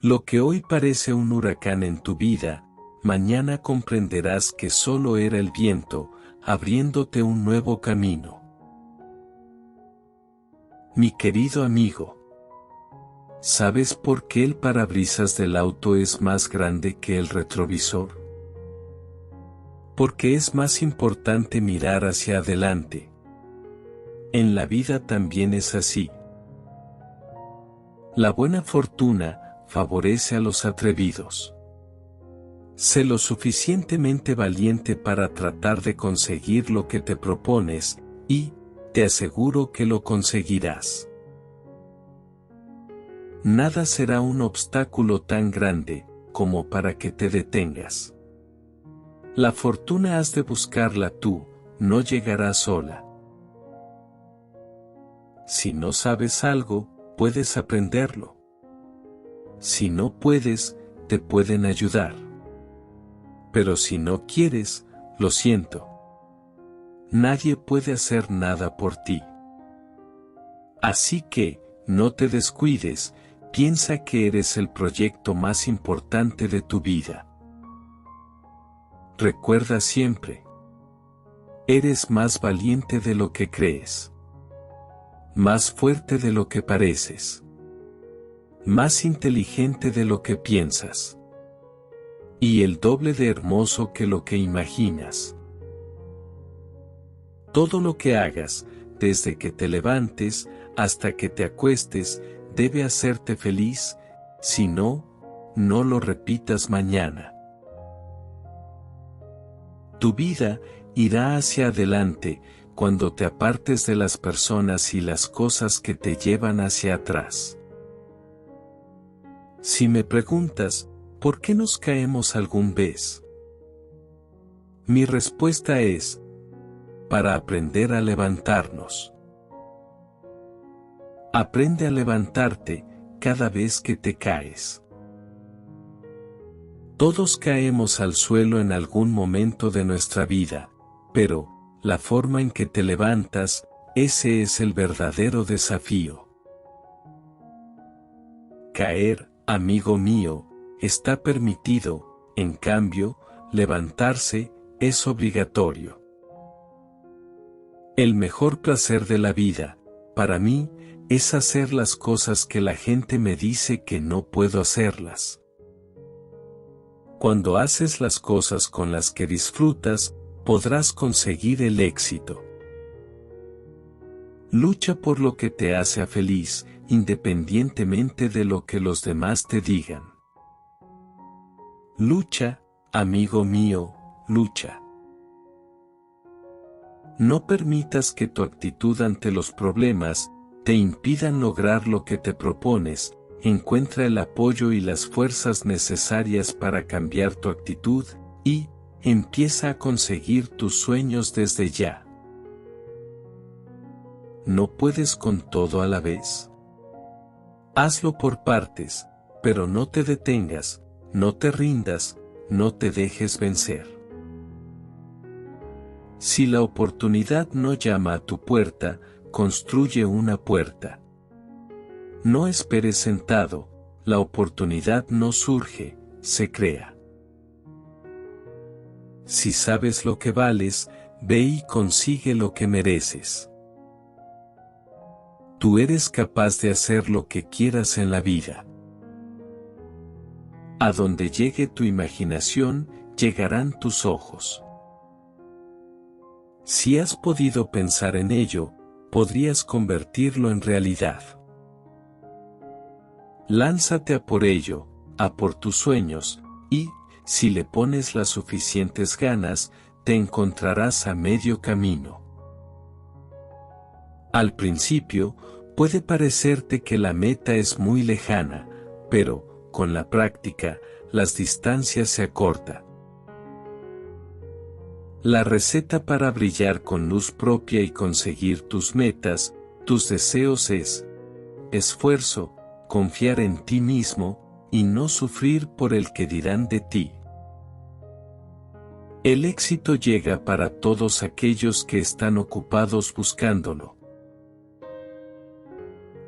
Lo que hoy parece un huracán en tu vida, mañana comprenderás que solo era el viento, abriéndote un nuevo camino. Mi querido amigo, ¿sabes por qué el parabrisas del auto es más grande que el retrovisor? Porque es más importante mirar hacia adelante. En la vida también es así. La buena fortuna favorece a los atrevidos. Sé lo suficientemente valiente para tratar de conseguir lo que te propones, y te aseguro que lo conseguirás. Nada será un obstáculo tan grande como para que te detengas. La fortuna has de buscarla tú, no llegará sola. Si no sabes algo, puedes aprenderlo. Si no puedes, te pueden ayudar. Pero si no quieres, lo siento. Nadie puede hacer nada por ti. Así que, no te descuides, piensa que eres el proyecto más importante de tu vida. Recuerda siempre. Eres más valiente de lo que crees. Más fuerte de lo que pareces. Más inteligente de lo que piensas. Y el doble de hermoso que lo que imaginas. Todo lo que hagas, desde que te levantes hasta que te acuestes, debe hacerte feliz, si no, no lo repitas mañana. Tu vida irá hacia adelante cuando te apartes de las personas y las cosas que te llevan hacia atrás. Si me preguntas, ¿por qué nos caemos algún vez? Mi respuesta es, para aprender a levantarnos. Aprende a levantarte cada vez que te caes. Todos caemos al suelo en algún momento de nuestra vida, pero, la forma en que te levantas, ese es el verdadero desafío. Caer, amigo mío, está permitido, en cambio, levantarse, es obligatorio. El mejor placer de la vida, para mí, es hacer las cosas que la gente me dice que no puedo hacerlas. Cuando haces las cosas con las que disfrutas, podrás conseguir el éxito. Lucha por lo que te hace feliz, independientemente de lo que los demás te digan. Lucha, amigo mío, lucha. No permitas que tu actitud ante los problemas te impidan lograr lo que te propones. Encuentra el apoyo y las fuerzas necesarias para cambiar tu actitud, y empieza a conseguir tus sueños desde ya. ¿No puedes con todo a la vez? Hazlo por partes, pero no te detengas, no te rindas, no te dejes vencer. Si la oportunidad no llama a tu puerta, construye una puerta. No esperes sentado, la oportunidad no surge, se crea. Si sabes lo que vales, ve y consigue lo que mereces. Tú eres capaz de hacer lo que quieras en la vida. A donde llegue tu imaginación, llegarán tus ojos. Si has podido pensar en ello, podrías convertirlo en realidad. Lánzate a por ello, a por tus sueños, y, si le pones las suficientes ganas, te encontrarás a medio camino. Al principio, puede parecerte que la meta es muy lejana, pero, con la práctica, las distancias se acortan. La receta para brillar con luz propia y conseguir tus metas, tus deseos es esfuerzo, confiar en ti mismo, y no sufrir por el que dirán de ti. El éxito llega para todos aquellos que están ocupados buscándolo.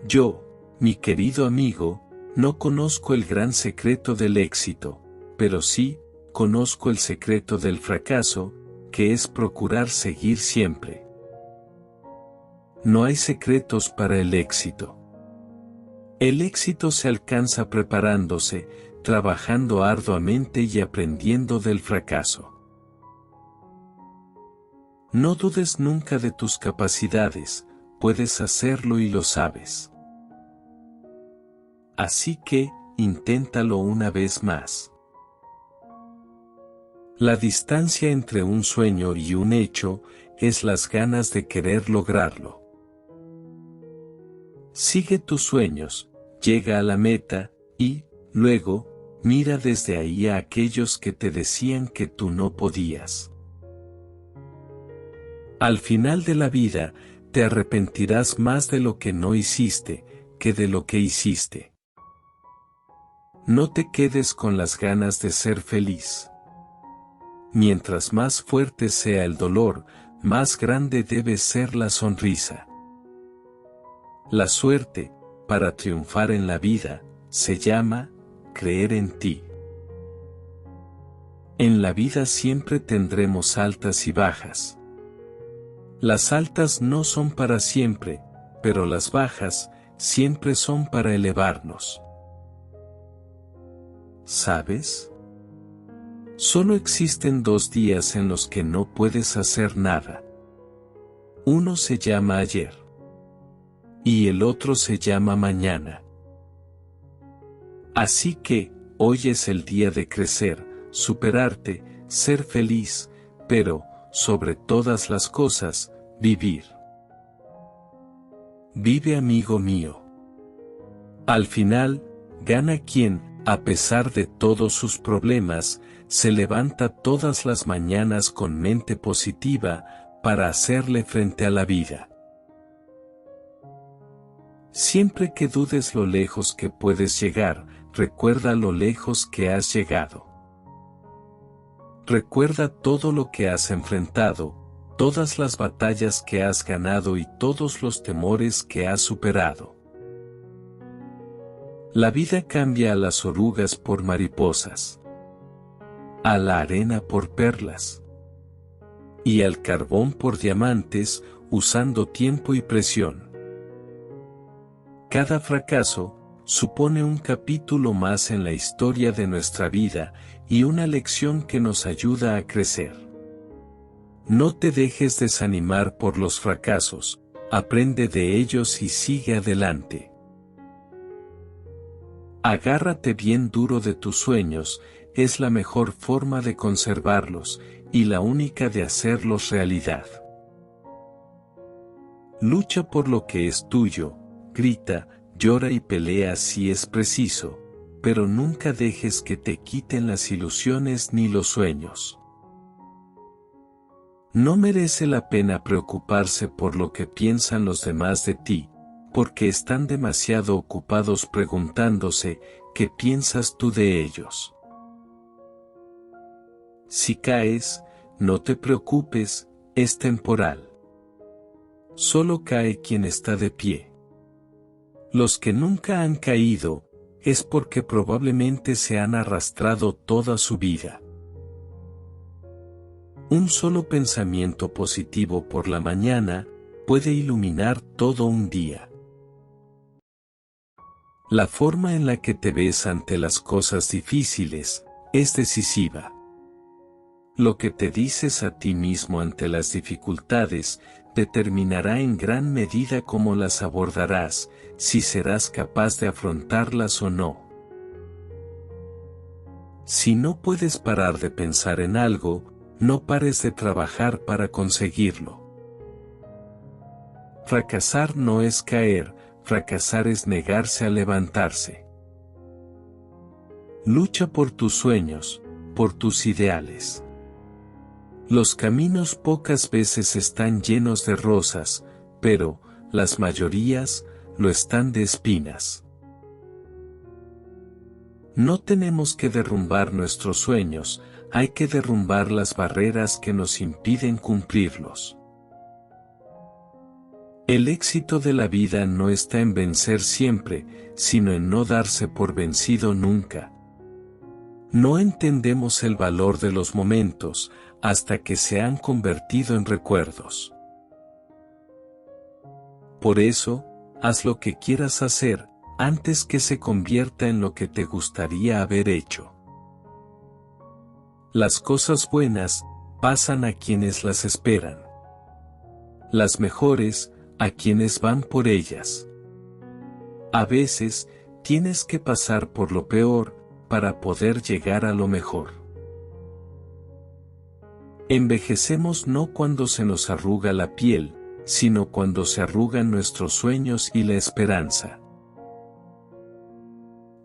Yo, mi querido amigo, No conozco el gran secreto del éxito, pero sí, conozco el secreto del fracaso, que es procurar seguir siempre. No hay secretos para el éxito. El éxito se alcanza preparándose, trabajando arduamente y aprendiendo del fracaso. No dudes nunca de tus capacidades, puedes hacerlo y lo sabes. Así que, inténtalo una vez más. La distancia entre un sueño y un hecho es las ganas de querer lograrlo. Sigue tus sueños, llega a la meta, y, luego, mira desde ahí a aquellos que te decían que tú no podías. Al final de la vida, te arrepentirás más de lo que no hiciste, que de lo que hiciste. No te quedes con las ganas de ser feliz. Mientras más fuerte sea el dolor, más grande debe ser la sonrisa. La suerte, para triunfar en la vida, se llama creer en ti. En la vida siempre tendremos altas y bajas. Las altas no son para siempre, pero las bajas siempre son para elevarnos. ¿Sabes? Solo existen 2 días en los que no puedes hacer nada. Uno se llama ayer. Y el otro se llama mañana. Así que, hoy es el día de crecer, superarte, ser feliz, pero, sobre todas las cosas, vivir. Vive, amigo mío. Al final, gana quien, a pesar de todos sus problemas, se levanta todas las mañanas con mente positiva, para hacerle frente a la vida. Siempre que dudes lo lejos que puedes llegar, recuerda lo lejos que has llegado. Recuerda todo lo que has enfrentado, todas las batallas que has ganado y todos los temores que has superado. La vida cambia a las orugas por mariposas, a la arena por perlas, y al carbón por diamantes, usando tiempo y presión. Cada fracaso supone un capítulo más en la historia de nuestra vida y una lección que nos ayuda a crecer. No te dejes desanimar por los fracasos, aprende de ellos y sigue adelante. Agárrate bien duro de tus sueños, es la mejor forma de conservarlos, y la única de hacerlos realidad. Lucha por lo que es tuyo, grita, llora y pelea si es preciso, pero nunca dejes que te quiten las ilusiones ni los sueños. No merece la pena preocuparse por lo que piensan los demás de ti, porque están demasiado ocupados preguntándose qué piensas tú de ellos. Si caes, no te preocupes, es temporal. Solo cae quien está de pie. Los que nunca han caído, es porque probablemente se han arrastrado toda su vida. Un solo pensamiento positivo por la mañana puede iluminar todo un día. La forma en la que te ves ante las cosas difíciles es decisiva. Lo que te dices a ti mismo ante las dificultades determinará en gran medida cómo las abordarás, si serás capaz de afrontarlas o no. Si no puedes parar de pensar en algo, no pares de trabajar para conseguirlo. Fracasar no es caer, fracasar es negarse a levantarse. Lucha por tus sueños, por tus ideales. Los caminos pocas veces están llenos de rosas, pero, las mayorías, lo están de espinas. No tenemos que derrumbar nuestros sueños, hay que derrumbar las barreras que nos impiden cumplirlos. El éxito de la vida no está en vencer siempre, sino en no darse por vencido nunca. No entendemos el valor de los momentos hasta que se han convertido en recuerdos. Por eso, haz lo que quieras hacer, antes que se convierta en lo que te gustaría haber hecho. Las cosas buenas pasan a quienes las esperan. Las mejores, a quienes van por ellas. A veces, tienes que pasar por lo peor, para poder llegar a lo mejor. Envejecemos no cuando se nos arruga la piel, sino cuando se arrugan nuestros sueños y la esperanza.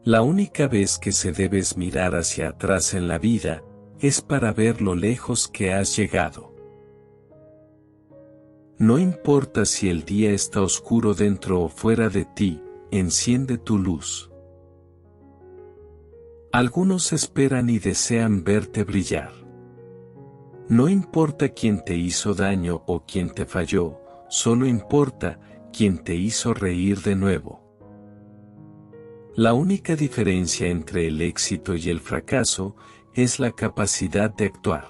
La única vez que se debes mirar hacia atrás en la vida, es para ver lo lejos que has llegado. No importa si el día está oscuro dentro o fuera de ti, enciende tu luz. Algunos esperan y desean verte brillar. No importa quién te hizo daño o quién te falló, solo importa quién te hizo reír de nuevo. La única diferencia entre el éxito y el fracaso es la capacidad de actuar.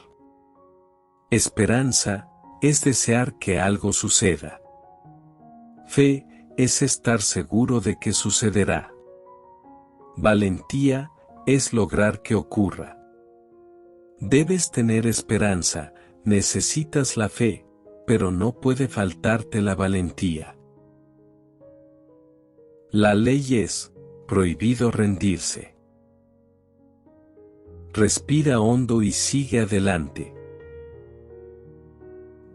Esperanza es desear que algo suceda. Fe es estar seguro de que sucederá. Valentía es lograr que ocurra. Debes tener esperanza, necesitas la fe, pero no puede faltarte la valentía. La ley es, prohibido rendirse. Respira hondo y sigue adelante.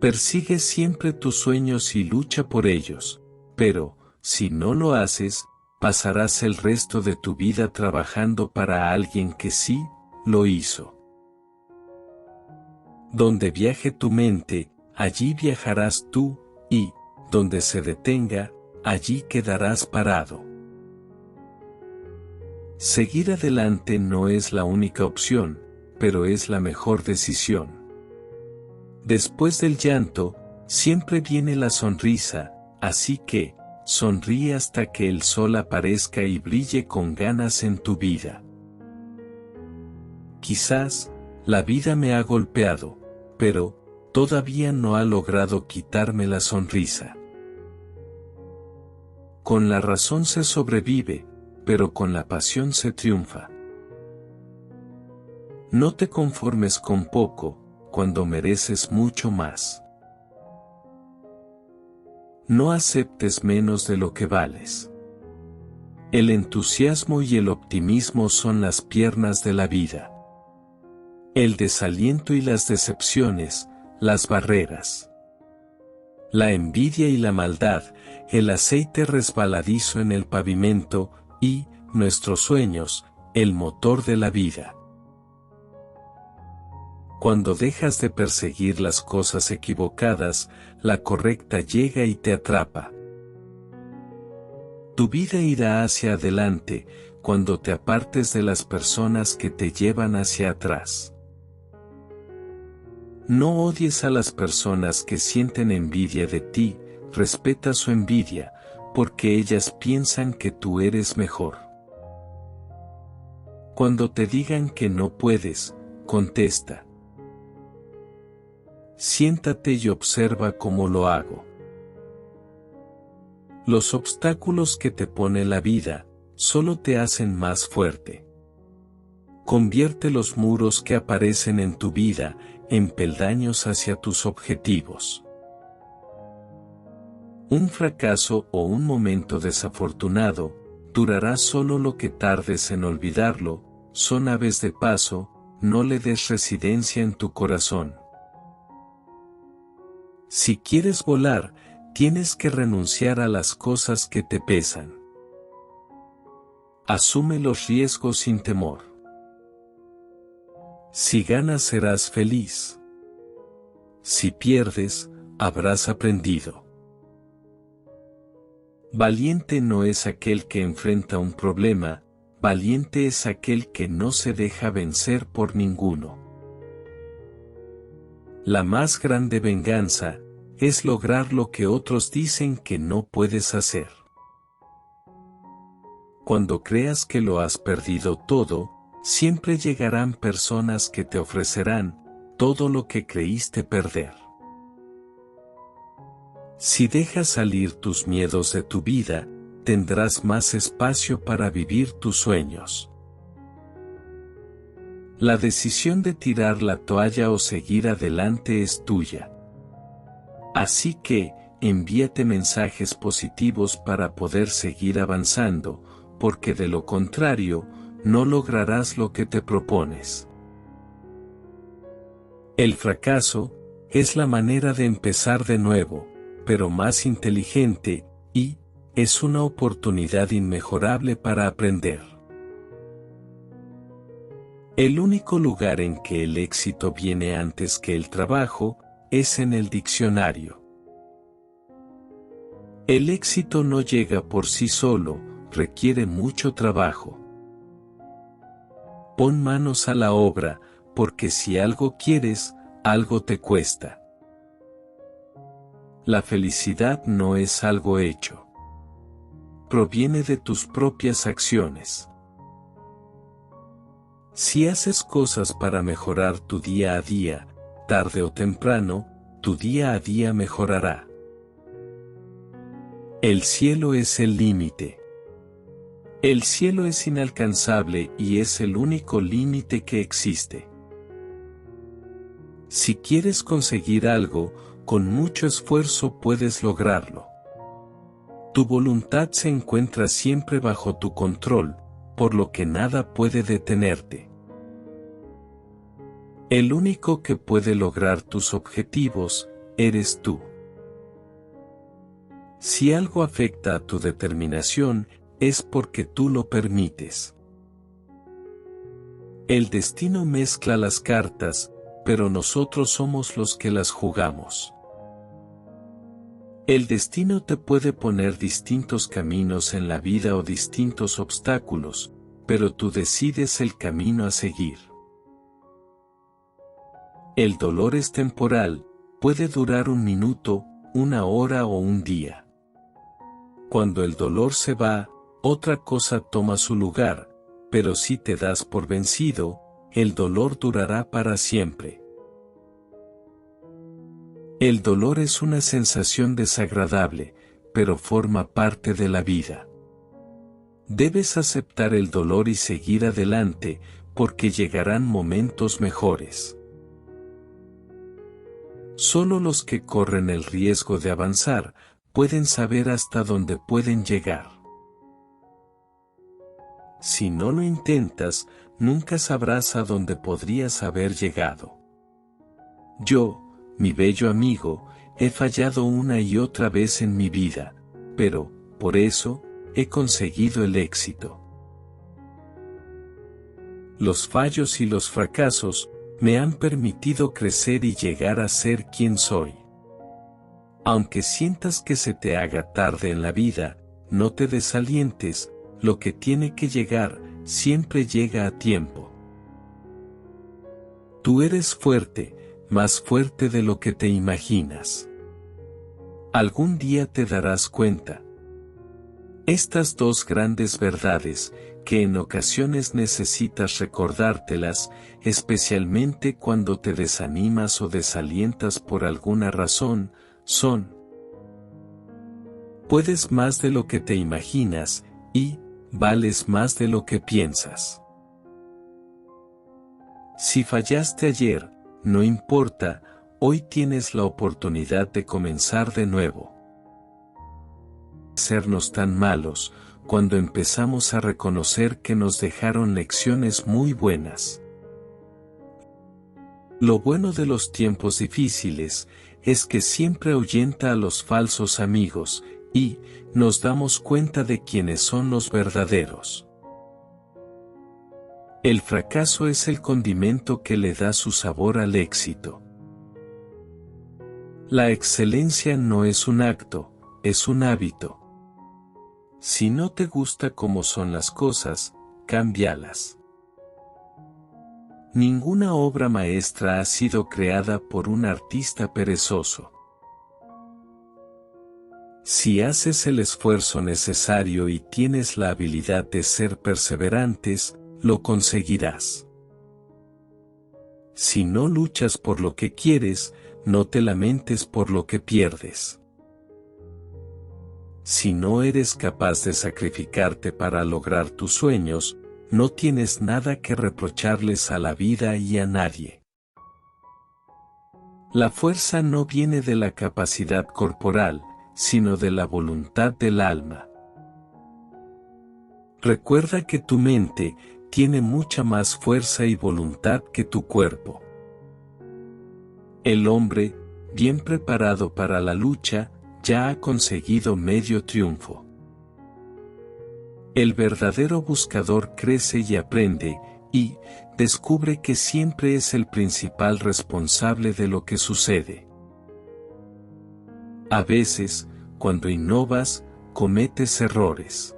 Persigue siempre tus sueños y lucha por ellos, pero, si no lo haces, pasarás el resto de tu vida trabajando para alguien que sí lo hizo. Donde viaje tu mente, allí viajarás tú, y, donde se detenga, allí quedarás parado. Seguir adelante no es la única opción, pero es la mejor decisión. Después del llanto, siempre viene la sonrisa, así que, sonríe hasta que el sol aparezca y brille con ganas en tu vida. Quizás, la vida me ha golpeado, pero, todavía no ha logrado quitarme la sonrisa. Con la razón se sobrevive, pero con la pasión se triunfa. No te conformes con poco, cuando mereces mucho más. No aceptes menos de lo que vales. El entusiasmo y el optimismo son las piernas de la vida. El desaliento y las decepciones, las barreras. La envidia y la maldad, el aceite resbaladizo en el pavimento, y, nuestros sueños, el motor de la vida. Cuando dejas de perseguir las cosas equivocadas, la correcta llega y te atrapa. Tu vida irá hacia adelante, cuando te apartes de las personas que te llevan hacia atrás. No odies a las personas que sienten envidia de ti, respeta su envidia, porque ellas piensan que tú eres mejor. Cuando te digan que no puedes, contesta. Siéntate y observa cómo lo hago. Los obstáculos que te pone la vida, solo te hacen más fuerte. Convierte los muros que aparecen en tu vida, en peldaños hacia tus objetivos. Un fracaso o un momento desafortunado, durará solo lo que tardes en olvidarlo, son aves de paso, no le des residencia en tu corazón. Si quieres volar, tienes que renunciar a las cosas que te pesan. Asume los riesgos sin temor. Si ganas serás feliz. Si pierdes, habrás aprendido. Valiente no es aquel que enfrenta un problema, valiente es aquel que no se deja vencer por ninguno. La más grande venganza es lograr lo que otros dicen que no puedes hacer. Cuando creas que lo has perdido todo, siempre llegarán personas que te ofrecerán todo lo que creíste perder. Si dejas salir tus miedos de tu vida, tendrás más espacio para vivir tus sueños. La decisión de tirar la toalla o seguir adelante es tuya. Así que, envíate mensajes positivos para poder seguir avanzando, porque de lo contrario, no lograrás lo que te propones. El fracaso es la manera de empezar de nuevo, pero más inteligente, y es una oportunidad inmejorable para aprender. El único lugar en que el éxito viene antes que el trabajo es en el diccionario. El éxito no llega por sí solo, requiere mucho trabajo. Pon manos a la obra, porque si algo quieres, algo te cuesta. La felicidad no es algo hecho. Proviene de tus propias acciones. Si haces cosas para mejorar tu día a día, tarde o temprano, tu día a día mejorará. El cielo es el límite. El cielo es inalcanzable y es el único límite que existe. Si quieres conseguir algo, con mucho esfuerzo puedes lograrlo. Tu voluntad se encuentra siempre bajo tu control, por lo que nada puede detenerte. El único que puede lograr tus objetivos, eres tú. Si algo afecta a tu determinación, es porque tú lo permites. El destino mezcla las cartas, pero nosotros somos los que las jugamos. El destino te puede poner distintos caminos en la vida o distintos obstáculos, pero tú decides el camino a seguir. El dolor es temporal, puede durar un minuto, una hora o un día. Cuando el dolor se va, otra cosa toma su lugar, pero si te das por vencido, el dolor durará para siempre. El dolor es una sensación desagradable, pero forma parte de la vida. Debes aceptar el dolor y seguir adelante, porque llegarán momentos mejores. Solo los que corren el riesgo de avanzar, pueden saber hasta dónde pueden llegar. Si no lo intentas, nunca sabrás a dónde podrías haber llegado. Yo, mi bello amigo, he fallado una y otra vez en mi vida, pero, por eso, he conseguido el éxito. Los fallos y los fracasos me han permitido crecer y llegar a ser quien soy. Aunque sientas que se te haga tarde en la vida, no te desalientes, lo que tiene que llegar, siempre llega a tiempo. Tú eres fuerte, más fuerte de lo que te imaginas. Algún día te darás cuenta. Estas dos grandes verdades, que en ocasiones necesitas recordártelas, especialmente cuando te desanimas o desalientas por alguna razón, son: puedes más de lo que te imaginas, y vales más de lo que piensas. Si fallaste ayer, no importa, hoy tienes la oportunidad de comenzar de nuevo. Sernos tan malos, cuando empezamos a reconocer que nos dejaron lecciones muy buenas. Lo bueno de los tiempos difíciles, es que siempre ahuyenta a los falsos amigos, y nos damos cuenta de quiénes son los verdaderos. El fracaso es el condimento que le da su sabor al éxito. La excelencia no es un acto, es un hábito. Si no te gusta cómo son las cosas, cámbialas. Ninguna obra maestra ha sido creada por un artista perezoso. Si haces el esfuerzo necesario y tienes la habilidad de ser perseverantes, lo conseguirás. Si no luchas por lo que quieres, no te lamentes por lo que pierdes. Si no eres capaz de sacrificarte para lograr tus sueños, no tienes nada que reprocharles a la vida y a nadie. La fuerza no viene de la capacidad corporal, sino de la voluntad del alma. Recuerda que tu mente tiene mucha más fuerza y voluntad que tu cuerpo. El hombre, bien preparado para la lucha, ya ha conseguido medio triunfo. El verdadero buscador crece y aprende, y descubre que siempre es el principal responsable de lo que sucede. A veces, cuando innovas, cometes errores.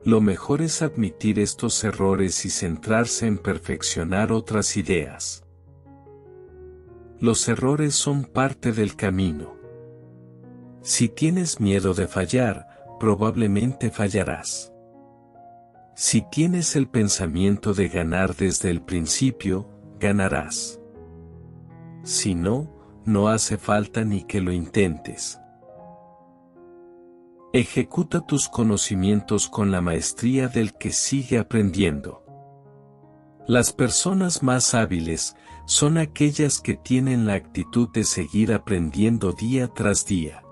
Lo mejor es admitir estos errores y centrarse en perfeccionar otras ideas. Los errores son parte del camino. Si tienes miedo de fallar, probablemente fallarás. Si tienes el pensamiento de ganar desde el principio, ganarás. Si no, no hace falta ni que lo intentes. Ejecuta tus conocimientos con la maestría del que sigue aprendiendo. Las personas más hábiles son aquellas que tienen la actitud de seguir aprendiendo día tras día.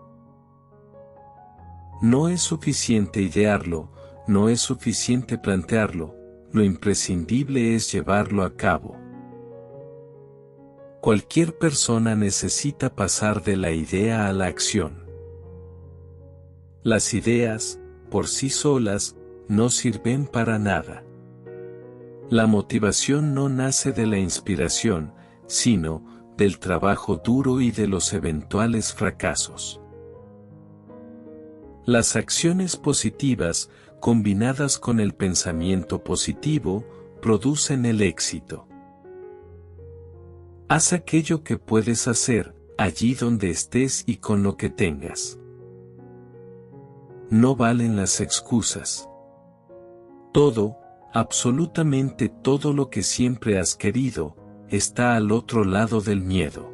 No es suficiente idearlo, no es suficiente plantearlo, lo imprescindible es llevarlo a cabo. Cualquier persona necesita pasar de la idea a la acción. Las ideas, por sí solas, no sirven para nada. La motivación no nace de la inspiración, sino del trabajo duro y de los eventuales fracasos. Las acciones positivas, combinadas con el pensamiento positivo, producen el éxito. Haz aquello que puedes hacer, allí donde estés y con lo que tengas. No valen las excusas. Todo, absolutamente todo lo que siempre has querido, está al otro lado del miedo.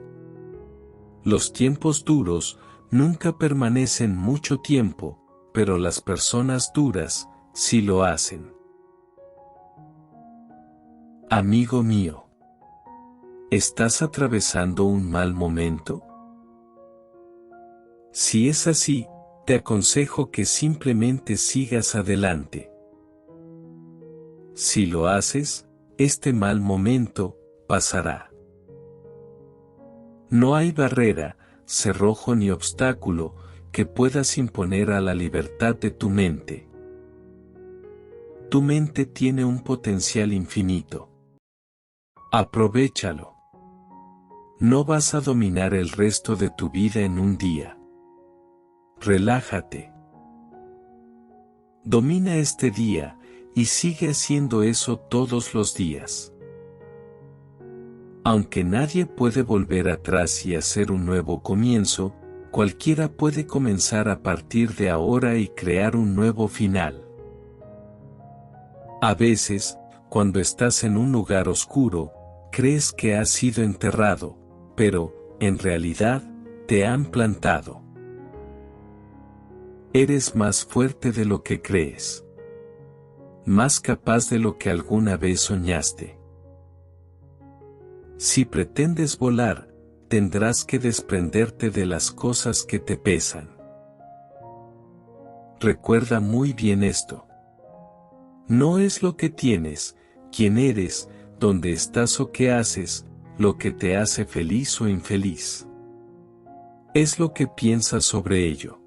Los tiempos duros nunca permanecen mucho tiempo, pero las personas duras sí lo hacen. Amigo mío, ¿estás atravesando un mal momento? Si es así, te aconsejo que simplemente sigas adelante. Si lo haces, este mal momento pasará. No hay barrera, cerrojo ni obstáculo que puedas imponer a la libertad de tu mente. Tu mente tiene un potencial infinito. Aprovéchalo. No vas a dominar el resto de tu vida en un día. Relájate. Domina este día, y sigue haciendo eso todos los días. Aunque nadie puede volver atrás y hacer un nuevo comienzo, cualquiera puede comenzar a partir de ahora y crear un nuevo final. A veces, cuando estás en un lugar oscuro, crees que has sido enterrado, pero, en realidad, te han plantado. Eres más fuerte de lo que crees. Más capaz de lo que alguna vez soñaste. Si pretendes volar, tendrás que desprenderte de las cosas que te pesan. Recuerda muy bien esto. No es lo que tienes, quién eres, dónde estás o qué haces, lo que te hace feliz o infeliz. Es lo que piensas sobre ello.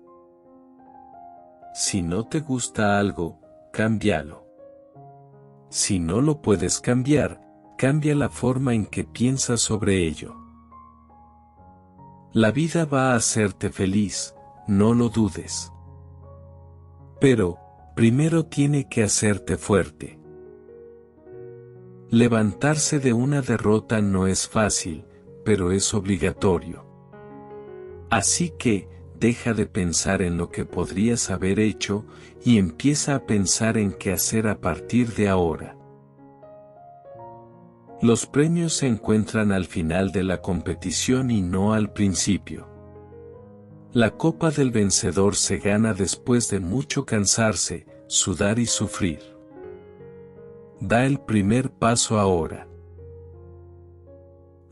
Si no te gusta algo, cámbialo. Si no lo puedes cambiar, cambia la forma en que piensas sobre ello. La vida va a hacerte feliz, no lo dudes. Pero, primero tiene que hacerte fuerte. Levantarse de una derrota no es fácil, pero es obligatorio. Así que, deja de pensar en lo que podrías haber hecho y empieza a pensar en qué hacer a partir de ahora. Los premios se encuentran al final de la competición y no al principio. La copa del vencedor se gana después de mucho cansarse, sudar y sufrir. Da el primer paso ahora.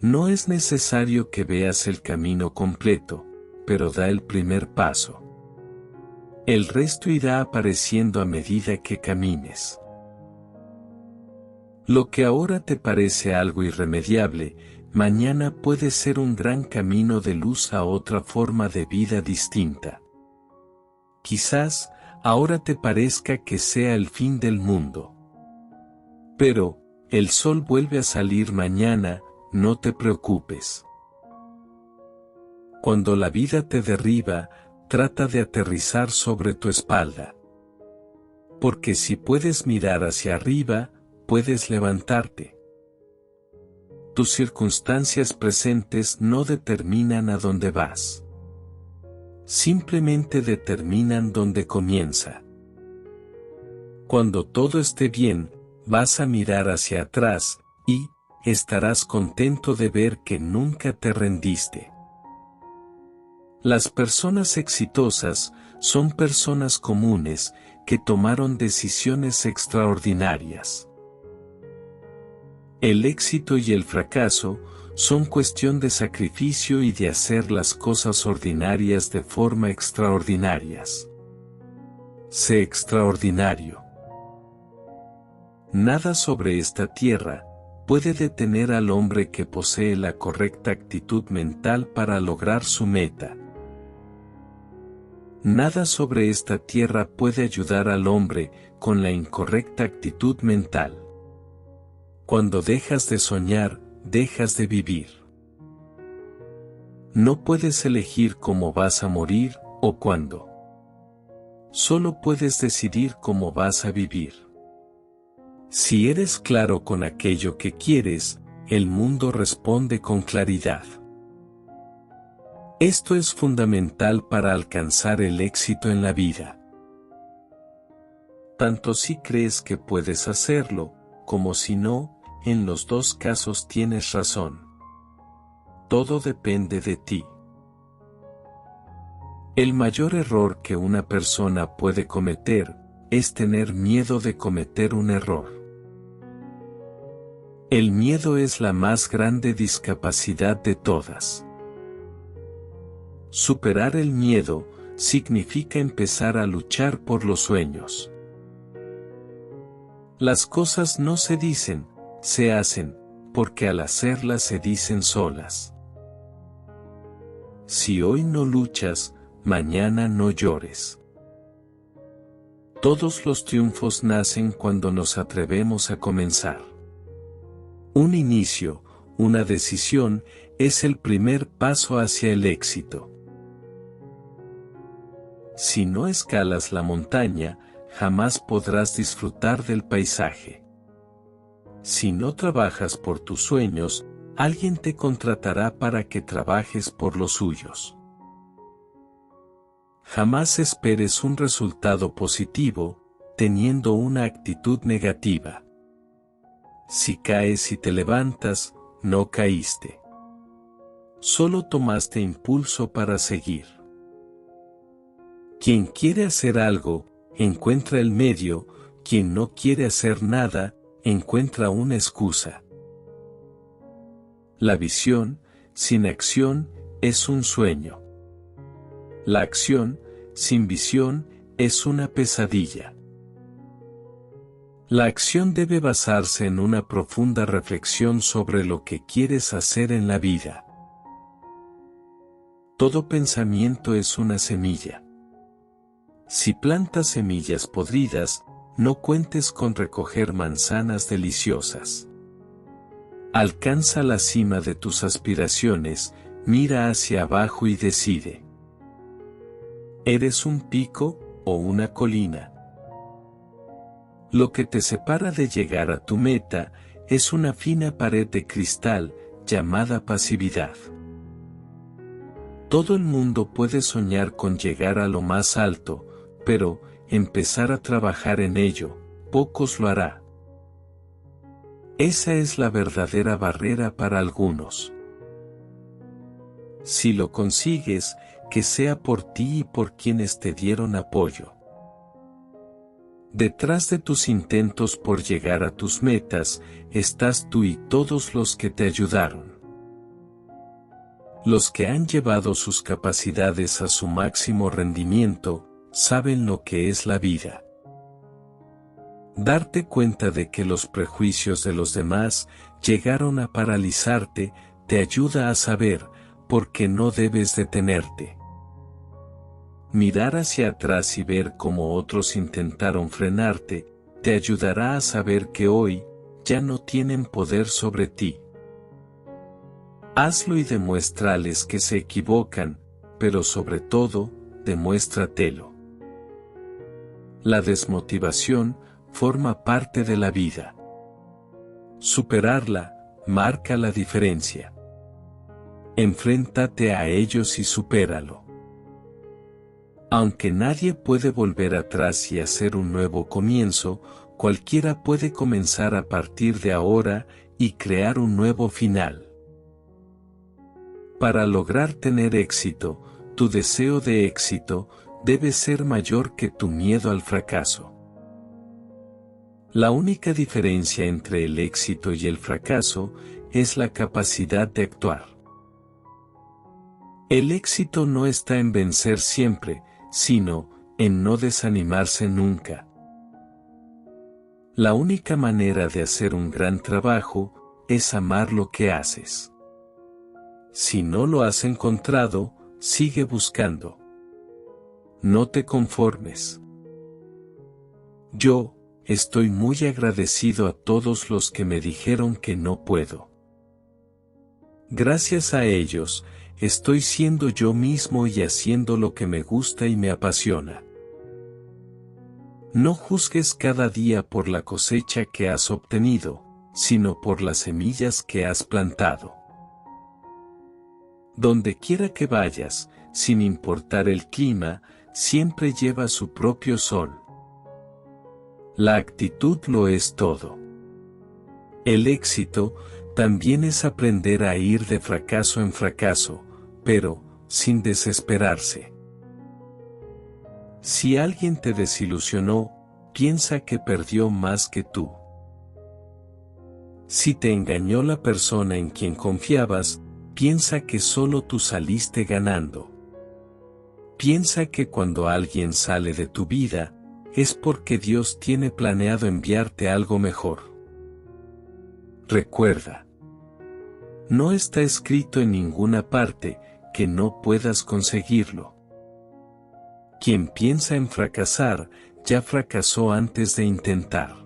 No es necesario que veas el camino completo, pero da el primer paso. El resto irá apareciendo a medida que camines. Lo que ahora te parece algo irremediable, mañana puede ser un gran camino de luz a otra forma de vida distinta. Quizás, ahora te parezca que sea el fin del mundo. Pero, el sol vuelve a salir mañana, no te preocupes. Cuando la vida te derriba, trata de aterrizar sobre tu espalda. Porque si puedes mirar hacia arriba, puedes levantarte. Tus circunstancias presentes no determinan a dónde vas. Simplemente determinan dónde comienza. Cuando todo esté bien, vas a mirar hacia atrás, y estarás contento de ver que nunca te rendiste. Las personas exitosas son personas comunes que tomaron decisiones extraordinarias. El éxito y el fracaso son cuestión de sacrificio y de hacer las cosas ordinarias de forma extraordinarias. Sé extraordinario. Nada sobre esta tierra puede detener al hombre que posee la correcta actitud mental para lograr su meta. Nada sobre esta tierra puede ayudar al hombre con la incorrecta actitud mental. Cuando dejas de soñar, dejas de vivir. No puedes elegir cómo vas a morir o cuándo. Solo puedes decidir cómo vas a vivir. Si eres claro con aquello que quieres, el mundo responde con claridad. Esto es fundamental para alcanzar el éxito en la vida. Tanto si crees que puedes hacerlo, como si no, en los dos casos tienes razón. Todo depende de ti. El mayor error que una persona puede cometer es tener miedo de cometer un error. El miedo es la más grande discapacidad de todas. Superar el miedo significa empezar a luchar por los sueños. Las cosas no se dicen, se hacen, porque al hacerlas se dicen solas. Si hoy no luchas, mañana no llores. Todos los triunfos nacen cuando nos atrevemos a comenzar. Un inicio, una decisión, es el primer paso hacia el éxito. Si no escalas la montaña, jamás podrás disfrutar del paisaje. Si no trabajas por tus sueños, alguien te contratará para que trabajes por los suyos. Jamás esperes un resultado positivo, teniendo una actitud negativa. Si caes y te levantas, no caíste. Solo tomaste impulso para seguir. Quien quiere hacer algo, encuentra el medio, quien no quiere hacer nada, encuentra una excusa. La visión, sin acción, es un sueño. La acción, sin visión, es una pesadilla. La acción debe basarse en una profunda reflexión sobre lo que quieres hacer en la vida. Todo pensamiento es una semilla. Si plantas semillas podridas, no cuentes con recoger manzanas deliciosas. Alcanza la cima de tus aspiraciones, mira hacia abajo y decide. ¿Eres un pico o una colina? Lo que te separa de llegar a tu meta es una fina pared de cristal llamada pasividad. Todo el mundo puede soñar con llegar a lo más alto, pero, empezar a trabajar en ello, pocos lo hará. Esa es la verdadera barrera para algunos. Si lo consigues, que sea por ti y por quienes te dieron apoyo. Detrás de tus intentos por llegar a tus metas, estás tú y todos los que te ayudaron. Los que han llevado sus capacidades a su máximo rendimiento, saben lo que es la vida. Darte cuenta de que los prejuicios de los demás llegaron a paralizarte, te ayuda a saber por qué no debes detenerte. Mirar hacia atrás y ver cómo otros intentaron frenarte, te ayudará a saber que hoy, ya no tienen poder sobre ti. Hazlo y demuéstrales que se equivocan, pero sobre todo, demuéstratelo. La desmotivación forma parte de la vida. Superarla marca la diferencia. Enfréntate a ellos y supéralo. Aunque nadie puede volver atrás y hacer un nuevo comienzo, cualquiera puede comenzar a partir de ahora y crear un nuevo final. Para lograr tener éxito, tu deseo de éxito debe ser mayor que tu miedo al fracaso. La única diferencia entre el éxito y el fracaso es la capacidad de actuar. El éxito no está en vencer siempre, sino en no desanimarse nunca. La única manera de hacer un gran trabajo es amar lo que haces. Si no lo has encontrado, sigue buscando. No te conformes. Yo estoy muy agradecido a todos los que me dijeron que no puedo. Gracias a ellos, estoy siendo yo mismo y haciendo lo que me gusta y me apasiona. No juzgues cada día por la cosecha que has obtenido, sino por las semillas que has plantado. Donde quiera que vayas, sin importar el clima, siempre lleva su propio sol. La actitud lo es todo. El éxito también es aprender a ir de fracaso en fracaso, pero sin desesperarse. Si alguien te desilusionó, piensa que perdió más que tú. Si te engañó la persona en quien confiabas, piensa que solo tú saliste ganando. Piensa que cuando alguien sale de tu vida, es porque Dios tiene planeado enviarte algo mejor. Recuerda, no está escrito en ninguna parte que no puedas conseguirlo. Quien piensa en fracasar, ya fracasó antes de intentar.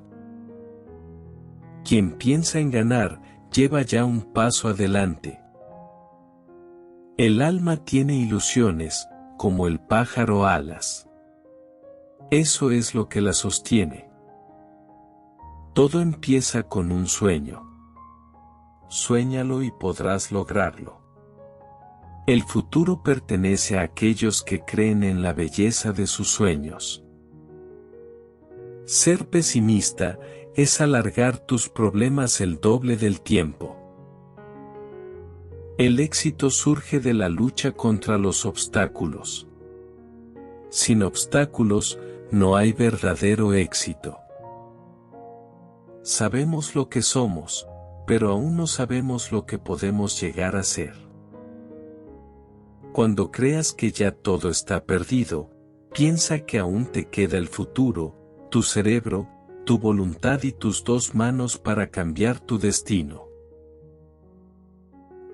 Quien piensa en ganar, lleva ya un paso adelante. El alma tiene ilusiones, como el pájaro alas. Eso es lo que la sostiene. Todo empieza con un sueño. Suéñalo y podrás lograrlo. El futuro pertenece a aquellos que creen en la belleza de sus sueños. Ser pesimista es alargar tus problemas el doble del tiempo. El éxito surge de la lucha contra los obstáculos. Sin obstáculos, no hay verdadero éxito. Sabemos lo que somos, pero aún no sabemos lo que podemos llegar a ser. Cuando creas que ya todo está perdido, piensa que aún te queda el futuro, tu cerebro, tu voluntad y tus dos manos para cambiar tu destino.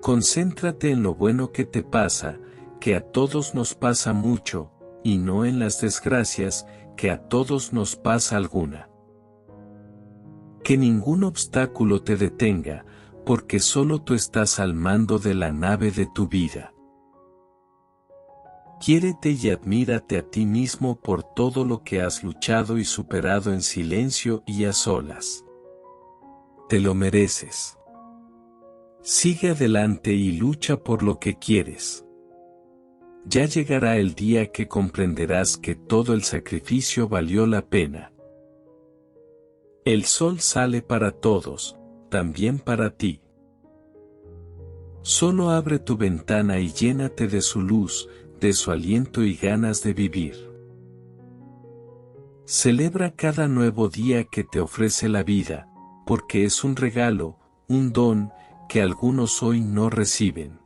Concéntrate en lo bueno que te pasa, que a todos nos pasa mucho, y no en las desgracias, que a todos nos pasa alguna. Que ningún obstáculo te detenga, porque solo tú estás al mando de la nave de tu vida. Quiérete y admírate a ti mismo por todo lo que has luchado y superado en silencio y a solas. Te lo mereces. Sigue adelante y lucha por lo que quieres. Ya llegará el día que comprenderás que todo el sacrificio valió la pena. El sol sale para todos, también para ti. Solo abre tu ventana y llénate de su luz, de su aliento y ganas de vivir. Celebra cada nuevo día que te ofrece la vida, porque es un regalo, un don, que algunos hoy no reciben.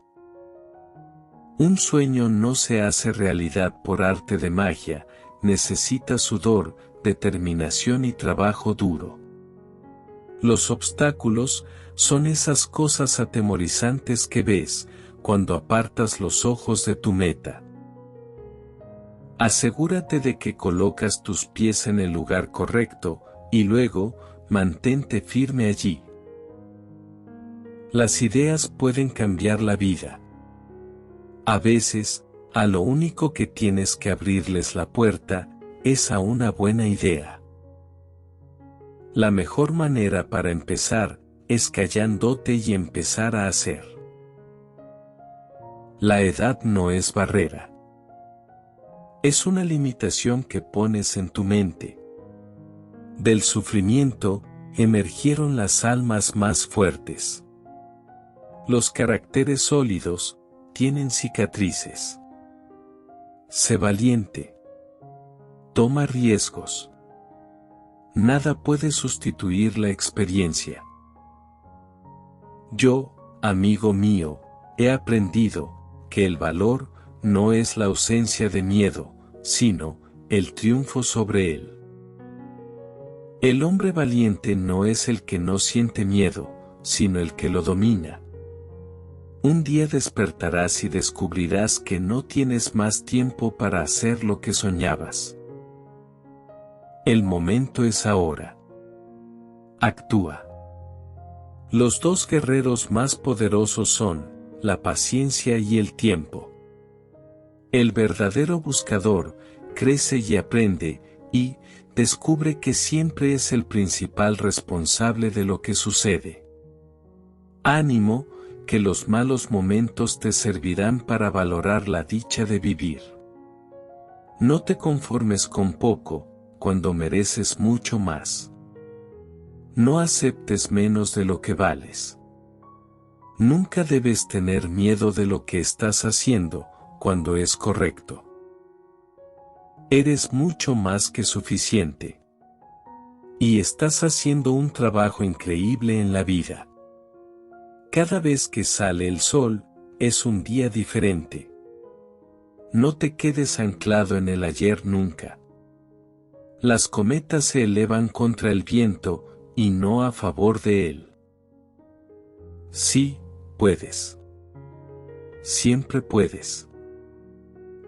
Un sueño no se hace realidad por arte de magia, necesita sudor, determinación y trabajo duro. Los obstáculos son esas cosas atemorizantes que ves cuando apartas los ojos de tu meta. Asegúrate de que colocas tus pies en el lugar correcto, y luego, mantente firme allí. Las ideas pueden cambiar la vida. A veces, a lo único que tienes que abrirles la puerta, es a una buena idea. La mejor manera para empezar, es callándote y empezar a hacer. La edad no es barrera. Es una limitación que pones en tu mente. Del sufrimiento, emergieron las almas más fuertes. Los caracteres sólidos, tienen cicatrices. Sé valiente. Toma riesgos. Nada puede sustituir la experiencia. Yo, amigo mío, he aprendido que el valor no es la ausencia de miedo, sino el triunfo sobre él. El hombre valiente no es el que no siente miedo, sino el que lo domina. Un día despertarás y descubrirás que no tienes más tiempo para hacer lo que soñabas. El momento es ahora. Actúa. Los dos guerreros más poderosos son la paciencia y el tiempo. El verdadero buscador crece y aprende, y descubre que siempre es el principal responsable de lo que sucede. Ánimo, que los malos momentos te servirán para valorar la dicha de vivir. No te conformes con poco, cuando mereces mucho más. No aceptes menos de lo que vales. Nunca debes tener miedo de lo que estás haciendo, cuando es correcto. Eres mucho más que suficiente. Y estás haciendo un trabajo increíble en la vida. Cada vez que sale el sol, es un día diferente. No te quedes anclado en el ayer nunca. Las cometas se elevan contra el viento, y no a favor de él. Sí, puedes. Siempre puedes.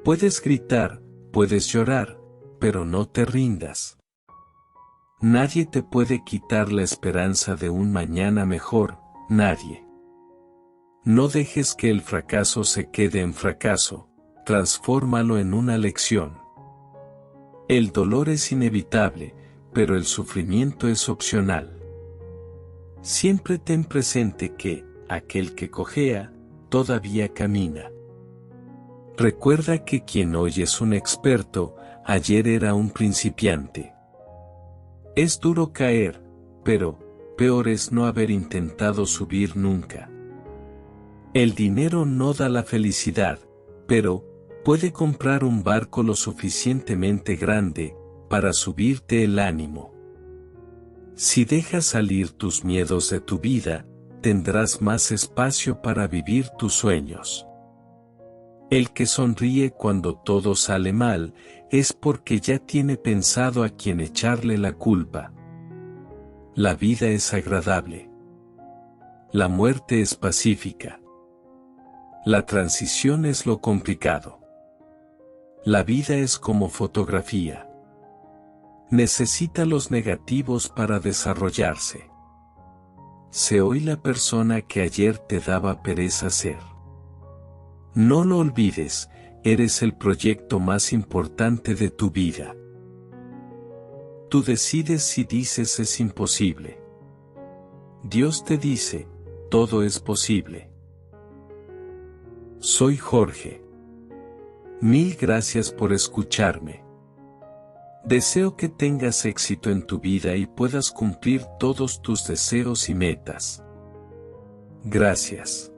Puedes gritar, puedes llorar, pero no te rindas. Nadie te puede quitar la esperanza de un mañana mejor, nadie. No dejes que el fracaso se quede en fracaso, transfórmalo en una lección. El dolor es inevitable, pero el sufrimiento es opcional. Siempre ten presente que, aquel que cojea, todavía camina. Recuerda que quien hoy es un experto, ayer era un principiante. Es duro caer, pero, peor es no haber intentado subir nunca. El dinero no da la felicidad, pero, puede comprar un barco lo suficientemente grande, para subirte el ánimo. Si dejas salir tus miedos de tu vida, tendrás más espacio para vivir tus sueños. El que sonríe cuando todo sale mal, es porque ya tiene pensado a quién echarle la culpa. La vida es agradable. La muerte es pacífica. La transición es lo complicado. La vida es como fotografía. Necesita los negativos para desarrollarse. Sé hoy la persona que ayer te daba pereza ser. No lo olvides, eres el proyecto más importante de tu vida. Tú decides si dices es imposible. Dios te dice, todo es posible. Soy Jorge. Mil gracias por escucharme. Deseo que tengas éxito en tu vida y puedas cumplir todos tus deseos y metas. Gracias.